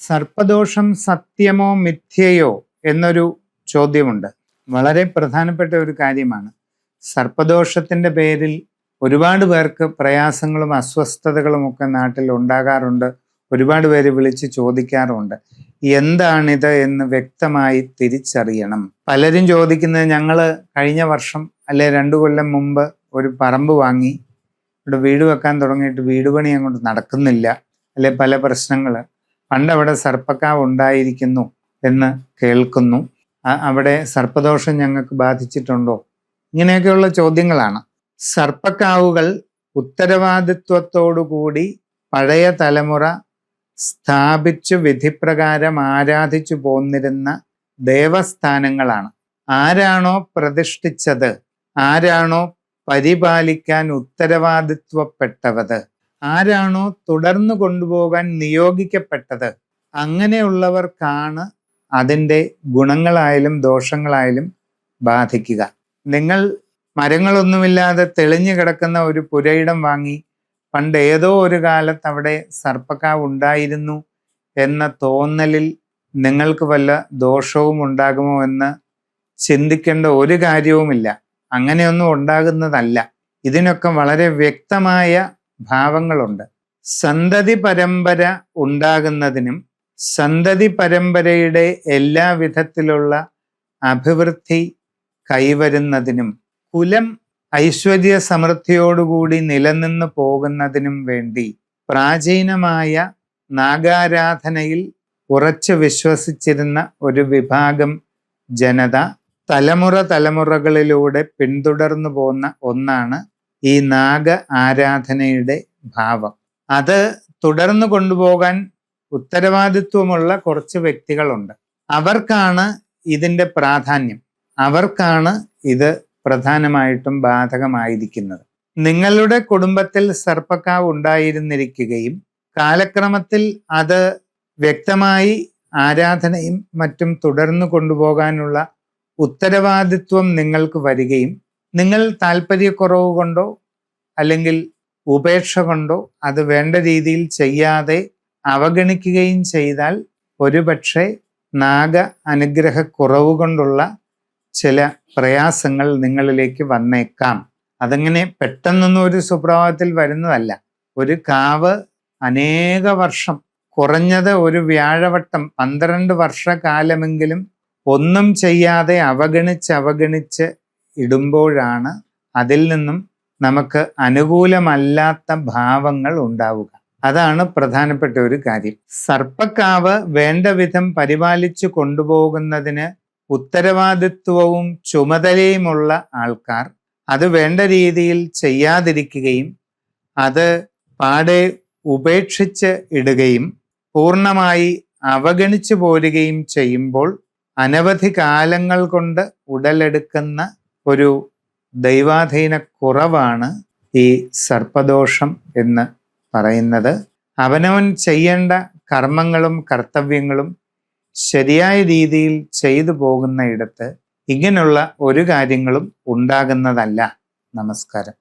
സർപ്പദോഷം സത്യമോ മിഥ്യയോ എന്നൊരു ചോദ്യമുണ്ട്. വളരെ പ്രധാനപ്പെട്ട ഒരു കാര്യമാണ്. സർപ്പദോഷത്തിൻ്റെ പേരിൽ ഒരുപാട് പേർക്ക് പ്രയാസങ്ങളും അസ്വസ്ഥതകളും ഒക്കെ നാട്ടിൽ ഉണ്ടാകാറുണ്ട്. ഒരുപാട് പേര് വിളിച്ച് ചോദിക്കാറുണ്ട്, എന്താണിത് എന്ന് വ്യക്തമായി തിരിച്ചറിയണം. പലരും ചോദിക്കുന്നത്, ഞങ്ങൾ കഴിഞ്ഞ വർഷം അല്ലെ 2 കൊല്ലം മുമ്പ് ഒരു പറമ്പ് വാങ്ങി ഇവിടെ വീട് വെക്കാൻ തുടങ്ങിയിട്ട് വീട് പണി അങ്ങോട്ട് നടക്കുന്നില്ല, അല്ലെ പല പ്രശ്നങ്ങൾ, പണ്ടവിടെ സർപ്പക്കാവ് ഉണ്ടായിരിക്കുന്നു എന്ന് കേൾക്കുന്നു, അവിടെ സർപ്പദോഷം ഞങ്ങൾക്ക് ബാധിച്ചിട്ടുണ്ടോ, ഇങ്ങനെയൊക്കെയുള്ള ചോദ്യങ്ങളാണ്. സർപ്പക്കാവുകൾ ഉത്തരവാദിത്വത്തോടുകൂടി പഴയ തലമുറ സ്ഥാപിച്ചു വിധിപ്രകാരം ആരാധിച്ചു പോന്നിരുന്ന ദേവസ്ഥാനങ്ങളാണ്. ആരാണോ പ്രതിഷ്ഠിച്ചത്, ആരാണോ പരിപാലിക്കാൻ ഉത്തരവാദിത്വപ്പെട്ടത്, ആരാണോ തുടർന്നു കൊണ്ടുപോകാൻ നിയോഗിക്കപ്പെട്ടത്, അങ്ങനെയുള്ളവർക്കാണ് അതിൻ്റെ ഗുണങ്ങളായാലും ദോഷങ്ങളായാലും ബാധിക്കുക. നിങ്ങൾ മരങ്ങളൊന്നുമില്ലാതെ തെളിഞ്ഞു കിടക്കുന്ന ഒരു പുരയിടം വാങ്ങി പണ്ട് ഏതോ ഒരു കാലത്ത് അവിടെ സർപ്പക്കാവ് ഉണ്ടായിരുന്നു എന്ന തോന്നലിൽ നിങ്ങൾക്ക് വല്ല ദോഷവും ഉണ്ടാകുമോ എന്ന് ചിന്തിക്കേണ്ട ഒരു കാര്യവുമില്ല. അങ്ങനെയൊന്നും ഉണ്ടാകുന്നതല്ല. ഇതിനൊക്കെ വളരെ വ്യക്തമായ ഭാവങ്ങളുണ്ട്. സന്തതി പരമ്പര ഉണ്ടാകുന്നതിനും സന്തതി പരമ്പരയുടെ എല്ലാ വിധത്തിലുള്ള അഭിവൃദ്ധി കൈവരുന്നതിനും കുലം ഐശ്വര്യ സമൃദ്ധിയോടുകൂടി നിലനിന്ന് പോകുന്നതിനും വേണ്ടി പ്രാചീനമായ നാഗാരാധനയിൽ ഉറച്ചു വിശ്വസിച്ചിരുന്ന ഒരു വിഭാഗം ജനത തലമുറകളിലൂടെ പിന്തുടർന്നു പോന്ന ഒന്നാണ് ഈ നാഗ ആരാധനയുടെ ഭാവം. അത് തുടർന്നു കൊണ്ടുപോകാൻ ഉത്തരവാദിത്വമുള്ള കുറച്ച് വ്യക്തികളുണ്ട്. അവർക്കാണ് ഇതിൻ്റെ പ്രാധാന്യം, അവർക്കാണ് ഇത് പ്രധാനമായിട്ടും ബാധകമായിരിക്കുന്നത്. നിങ്ങളുടെ കുടുംബത്തിൽ സർപ്പക്കാവ് ഉണ്ടായിരുന്നിരിക്കുകയും കാലക്രമത്തിൽ അത് വ്യക്തമായി ആരാധനയും മറ്റും തുടർന്നു കൊണ്ടുപോകാനുള്ള ഉത്തരവാദിത്വം നിങ്ങൾക്ക് വരികയും നിങ്ങൾ താല്പര്യക്കുറവ് കൊണ്ടോ അല്ലെങ്കിൽ ഉപേക്ഷ കൊണ്ടോ അത് വേണ്ട രീതിയിൽ ചെയ്യാതെ അവഗണിക്കുകയും ചെയ്താൽ ഒരുപക്ഷെ നാഗ അനുഗ്രഹക്കുറവ് കൊണ്ടുള്ള ചില പ്രയാസങ്ങൾ നിങ്ങളിലേക്ക് വന്നേക്കാം. അതങ്ങനെ പെട്ടെന്നൊന്നും ഒരു സുപ്രഭാതത്തിൽ വരുന്നതല്ല. ഒരു കാവ് അനേക വർഷം, കുറഞ്ഞത് ഒരു വ്യാഴവട്ടം 12 വർഷക്കാലമെങ്കിലും ഒന്നും ചെയ്യാതെ അവഗണിച്ച് ഇടുമ്പോഴാണ് അതിൽ നിന്നും നമുക്ക് അനുകൂലമല്ലാത്ത ഭാവങ്ങൾ ഉണ്ടാവുക. അതാണ് പ്രധാനപ്പെട്ട ഒരു കാര്യം. സർപ്പക്കാവ് വേണ്ട വിധം പരിപാലിച്ചു കൊണ്ടുപോകുന്നതിന് ഉത്തരവാദിത്വവും ചുമതലയുമുള്ള ആൾക്കാർ അത് വേണ്ട രീതിയിൽ ചെയ്യാതിരിക്കുകയും അത് പാടെ ഉപേക്ഷിച്ച് ഇടുകയും പൂർണ്ണമായി അവഗണിച്ചു പോരുകയും ചെയ്യുമ്പോൾ അനവധി കാലങ്ങൾ കൊണ്ട് ഉടലെടുക്കുന്ന ഒരു ദൈവാധീന കുറവാണ് ഈ സർപ്പദോഷം എന്ന് പറയുന്നത്. അവനവൻ ചെയ്യേണ്ട കർമ്മങ്ങളും കർത്തവ്യങ്ങളും ശരിയായ രീതിയിൽ ചെയ്തു പോകുന്ന ഇടത്ത് ഇങ്ങനെയുള്ള ഒരു കാര്യങ്ങളും ഉണ്ടാകുന്നതല്ല. നമസ്കാരം.